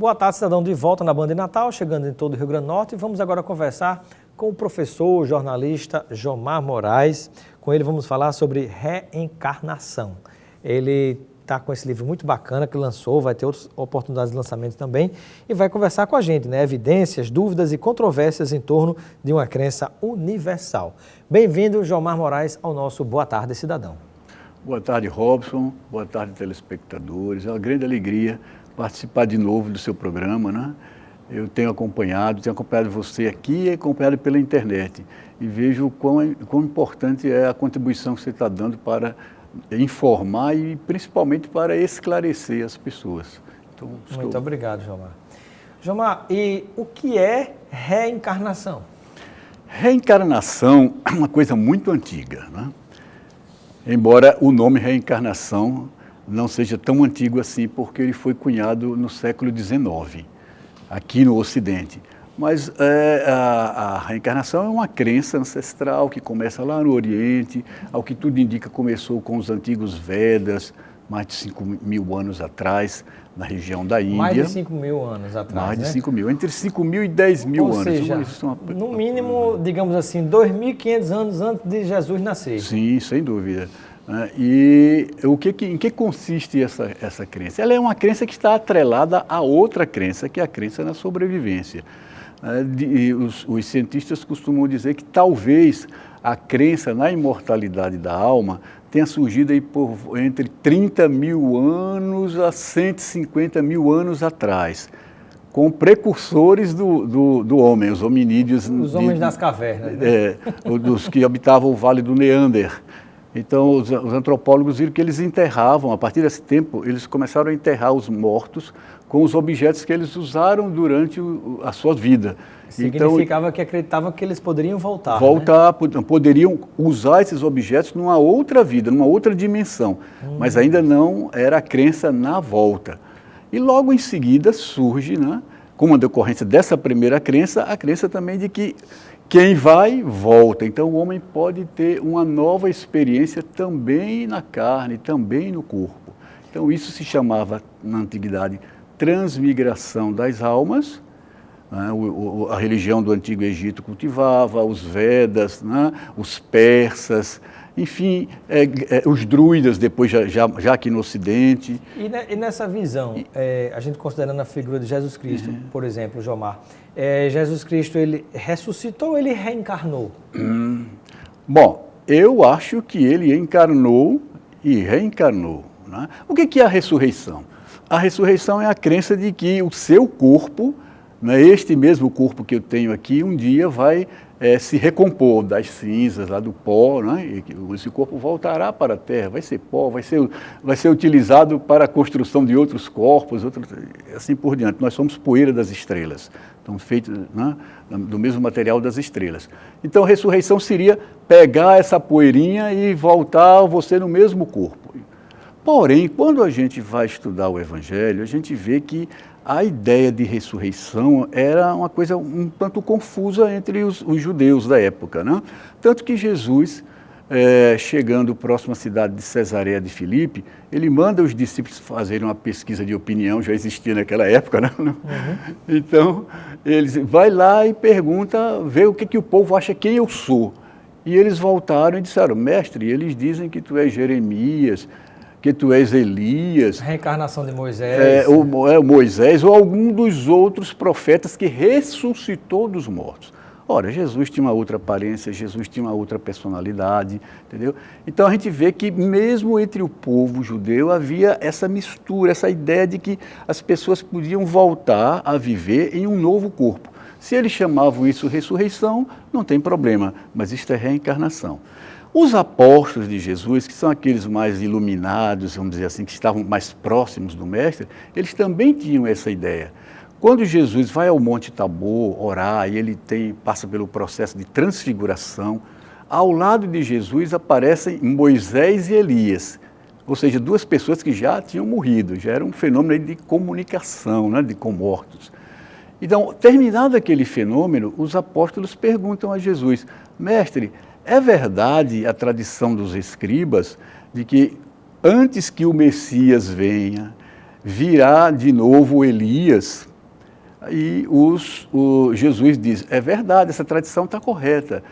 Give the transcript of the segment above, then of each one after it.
Boa tarde, cidadão, de volta na Banda Natal, chegando em todo o Rio Grande do Norte. E vamos agora conversar com o professor, jornalista Jomar Moraes. Com ele vamos falar sobre reencarnação. Ele está com esse livro muito bacana que lançou, vai ter outras oportunidades de lançamento também, e vai conversar com a gente, né? Evidências, dúvidas e controvérsias em torno de uma crença universal. Bem-vindo, Jomar Moraes, ao nosso Boa Tarde, Cidadão. Boa tarde, Robson. Boa tarde, telespectadores. É uma grande alegria participar de novo do seu programa, né? Eu tenho acompanhado você aqui e acompanhado pela internet. E vejo quão importante é a contribuição que você está dando para informar e principalmente para esclarecer as pessoas. Então, Muito obrigado, Jomar. Jomar, e o que é reencarnação? Reencarnação é uma coisa muito antiga, né? Embora o nome reencarnação não seja tão antigo assim, porque ele foi cunhado no século XIX, aqui no Ocidente. Mas a reencarnação é uma crença ancestral que começa lá no Oriente, ao que tudo indica começou com os antigos Vedas, mais de 5.000 anos atrás, na região da Índia. Mais de 5.000 anos atrás, Mais de né? 5.000, entre 5.000 e 10.000 anos. Ou seja, no mínimo, digamos assim, 2.500 anos antes de Jesus nascer. Sim, sem dúvida. E em que consiste essa crença? Ela é uma crença que está atrelada a outra crença, que é a crença na sobrevivência. Os cientistas costumam dizer que talvez a crença na imortalidade da alma tenha surgido aí entre 30.000 anos a 150.000 anos atrás, com precursores do homem, os hominídeos. Os homens das cavernas, né? Dos que habitavam o Vale do Neander. Então, os antropólogos viram que eles enterravam, a partir desse tempo, eles começaram a enterrar os mortos com os objetos que eles usaram durante a sua vida. Significava que acreditavam que eles poderiam voltar. Voltar, né? Poderiam usar esses objetos numa outra vida, numa outra dimensão, mas ainda não era a crença na volta. E logo em seguida surge, né, como decorrência dessa primeira crença, a crença também de que quem vai, volta. Então, o homem pode ter uma nova experiência também na carne, também no corpo. Então, isso se chamava, na antiguidade, transmigração das almas. Né? A religião do Antigo Egito cultivava, os Vedas, né? Os persas, enfim, os druidas, depois já aqui no Ocidente. E nessa visão, a gente considerando a figura de Jesus Cristo, por exemplo, Jomar, Jesus Cristo, ele ressuscitou ou ele reencarnou? Bom, eu acho que ele encarnou e reencarnou. Né? O que é a ressurreição? A ressurreição é a crença de que o seu corpo, né, este mesmo corpo que eu tenho aqui, um dia vai se recompor das cinzas, lá do pó, né? E esse corpo voltará para a terra, vai ser pó, vai ser utilizado para a construção de outros corpos, assim por diante. Nós somos poeira das estrelas, estamos feitos, né, do mesmo material das estrelas. Então a ressurreição seria pegar essa poeirinha e voltar você no mesmo corpo. Porém, quando a gente vai estudar o Evangelho, a gente vê que a ideia de ressurreição era uma coisa um tanto confusa entre os judeus da época, né? Tanto que Jesus, chegando próximo à cidade de Cesareia de Filipe, ele manda os discípulos fazerem uma pesquisa de opinião, já existia naquela época, né? Então, eles vai lá e pergunta, vê o que o povo acha quem eu sou. E eles voltaram e disseram, mestre, eles dizem que tu és Jeremias, que tu és Elias. Reencarnação de Moisés. Moisés ou algum dos outros profetas que ressuscitou dos mortos. Ora, Jesus tinha uma outra aparência, Jesus tinha uma outra personalidade, entendeu? Então a gente vê que mesmo entre o povo judeu havia essa mistura, essa ideia de que as pessoas podiam voltar a viver em um novo corpo. Se eles chamavam isso ressurreição, não tem problema, mas isto é reencarnação. Os apóstolos de Jesus, que são aqueles mais iluminados, vamos dizer assim, que estavam mais próximos do Mestre, eles também tinham essa ideia. Quando Jesus vai ao Monte Tabor orar e ele passa pelo processo de transfiguração, ao lado de Jesus aparecem Moisés e Elias, ou seja, duas pessoas que já tinham morrido, já era um fenômeno de comunicação, né, com mortos. Então, terminado aquele fenômeno, os apóstolos perguntam a Jesus, mestre, é verdade a tradição dos escribas de que antes que o Messias venha, virá de novo Elias? E Jesus diz, é verdade, essa tradição está correta,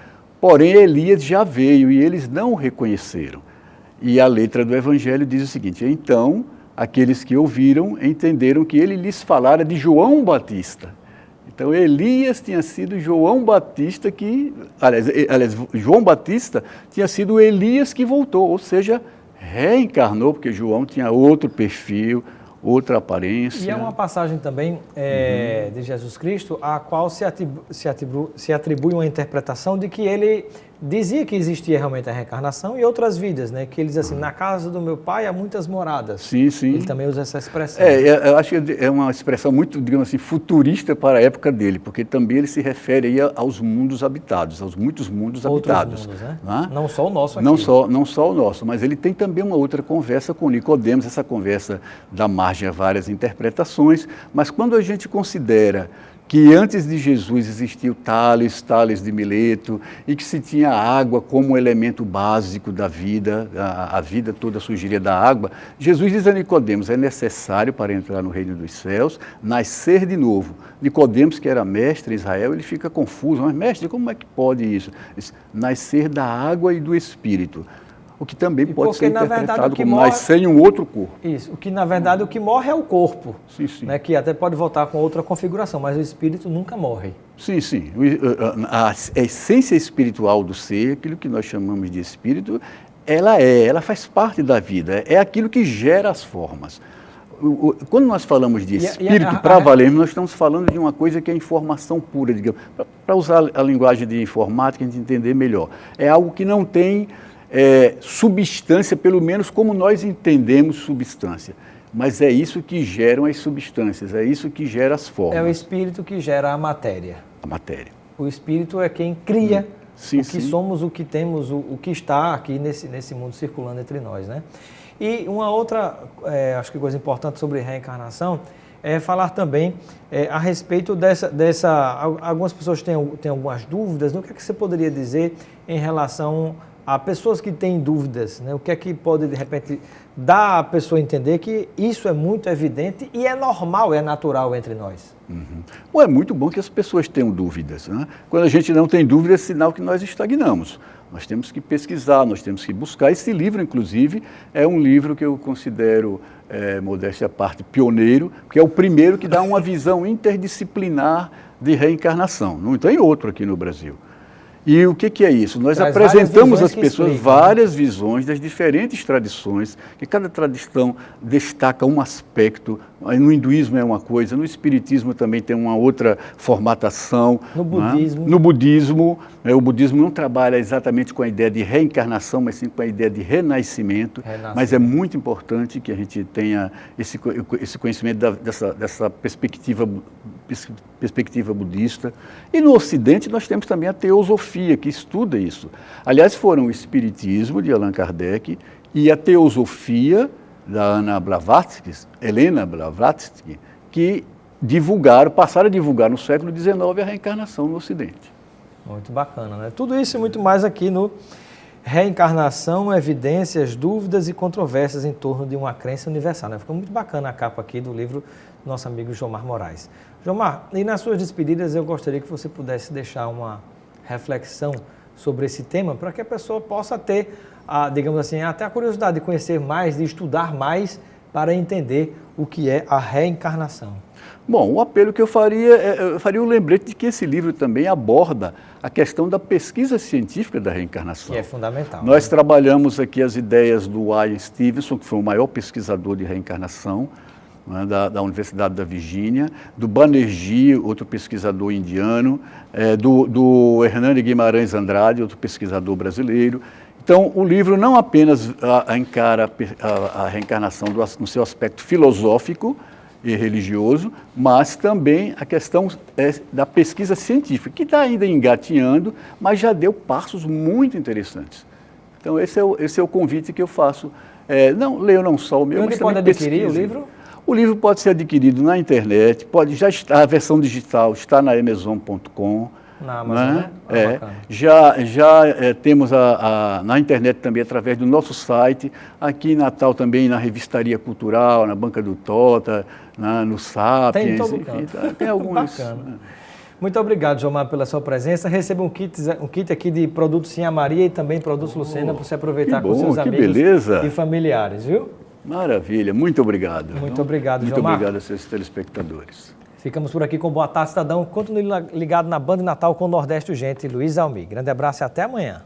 porém Elias já veio e eles não o reconheceram. E a letra do Evangelho diz o seguinte, então aqueles que ouviram entenderam que ele lhes falara de João Batista. Então Elias tinha sido João Batista que, aliás, João Batista tinha sido Elias que voltou, ou seja, reencarnou, porque João tinha outro perfil, outra aparência. E é uma passagem também de Jesus Cristo, a qual se atribui uma interpretação de que ele dizia que existia realmente a reencarnação e outras vidas, né? Que ele diz assim, na casa do meu pai há muitas moradas. Sim, sim. Ele também usa essa expressão. Eu acho que é uma expressão muito, digamos assim, futurista para a época dele, porque também ele se refere aí aos mundos habitados, aos muitos mundos habitados. Mundos, né? Né? Não só o nosso aqui. Não só o nosso, mas ele tem também uma outra conversa com Nicodemos, essa conversa dá margem a várias interpretações, mas quando a gente considera que antes de Jesus existiu Tales de Mileto, e que se tinha água como elemento básico da vida, a vida toda surgiria da água, Jesus diz a Nicodemos, é necessário para entrar no reino dos céus, nascer de novo. Nicodemos, que era mestre em Israel, ele fica confuso, mas mestre, como é que pode isso? Diz, nascer da água e do Espírito. O que também pode ser interpretado como nascer em um outro corpo. Isso, o que na verdade o que morre é o corpo, sim, sim. Né, que até pode voltar com outra configuração, mas o espírito nunca morre. Sim, sim. A essência espiritual do ser, aquilo que nós chamamos de espírito, ela faz parte da vida, é aquilo que gera as formas. Quando nós falamos de espírito para valer, nós estamos falando de uma coisa que é informação pura, digamos, para usar a linguagem de informática, a gente entender melhor. É algo que não tem substância, pelo menos como nós entendemos substância. Mas é isso que geram as substâncias, é isso que gera as formas. É o espírito que gera a matéria. A matéria. O espírito é quem cria sim, o que somos, o que temos, o que está aqui nesse mundo circulando entre nós, né? E uma outra, acho que coisa importante sobre reencarnação é falar também a respeito algumas pessoas têm algumas dúvidas, né? O que é que você poderia dizer em relação a pessoas que têm dúvidas, né? O que é que pode, de repente, dar a pessoa a entender que isso é muito evidente e é normal, é natural entre nós? Bom, é muito bom que as pessoas tenham dúvidas, né? Quando a gente não tem dúvida, é sinal que nós estagnamos. Nós temos que pesquisar, nós temos que buscar. Esse livro, inclusive, é um livro que eu considero, modéstia à parte, pioneiro, porque é o primeiro que dá uma visão interdisciplinar de reencarnação. Não tem outro aqui no Brasil. E o que é isso? Nós apresentamos às pessoas várias visões das diferentes tradições, que cada tradição destaca um aspecto. No hinduísmo é uma coisa, no espiritismo também tem uma outra formatação. No budismo. No budismo, o budismo não trabalha exatamente com a ideia de reencarnação, mas sim com a ideia de renascimento. Mas é muito importante que a gente tenha esse conhecimento dessa perspectiva budista. E no Ocidente nós temos também a teosofia, que estuda isso. Aliás, foram o Espiritismo, de Allan Kardec, e a Teosofia, da Helena Blavatsky, que passaram a divulgar no século XIX a reencarnação no Ocidente. Muito bacana, né? Tudo isso e muito mais aqui no Reencarnação, Evidências, Dúvidas e Controvérsias em torno de uma Crença Universal, né? Ficou muito bacana a capa aqui do livro do nosso amigo Jomar Moraes. Jomar, e nas suas despedidas eu gostaria que você pudesse deixar uma reflexão sobre esse tema para que a pessoa possa ter, digamos assim, até a curiosidade de conhecer mais, de estudar mais para entender o que é a reencarnação. Bom, o apelo que eu faria o lembrete de que esse livro também aborda a questão da pesquisa científica da reencarnação. Que é fundamental. Nós trabalhamos aqui as ideias do Ian Stevenson, que foi o maior pesquisador de reencarnação, né, da Universidade da Virgínia, do Banerjee, outro pesquisador indiano, do Hernani Guimarães Andrade, outro pesquisador brasileiro. Então, o livro não apenas encara a reencarnação no seu aspecto filosófico e religioso, mas também a questão da pesquisa científica, que está ainda engatinhando, mas já deu passos muito interessantes. Então, esse é o convite que eu faço. Não leio não só o meu, mas também pode adquirir o livro? O livro pode ser adquirido na internet, já está, a versão digital está na Amazon.com, Na Amazon, né? Bacana. Já temos na internet também, através do nosso site, aqui em Natal também, na Revistaria Cultural, na Banca do Tota, no Sapiens. Tem em todo canto. Tem alguns. Bacana. Muito obrigado, Jomar, pela sua presença. Receba um kit aqui de produtos Sinha Maria e também produtos Lucena para você aproveitar com seus amigos e familiares, viu? Maravilha, muito obrigado. Muito obrigado, Muito Jomar. obrigado a seus telespectadores. Ficamos por aqui com Boa Tarde, Cidadão. Continue ligado na Band Natal com o Nordeste Urgente, Luiz Almi. Grande abraço e até amanhã.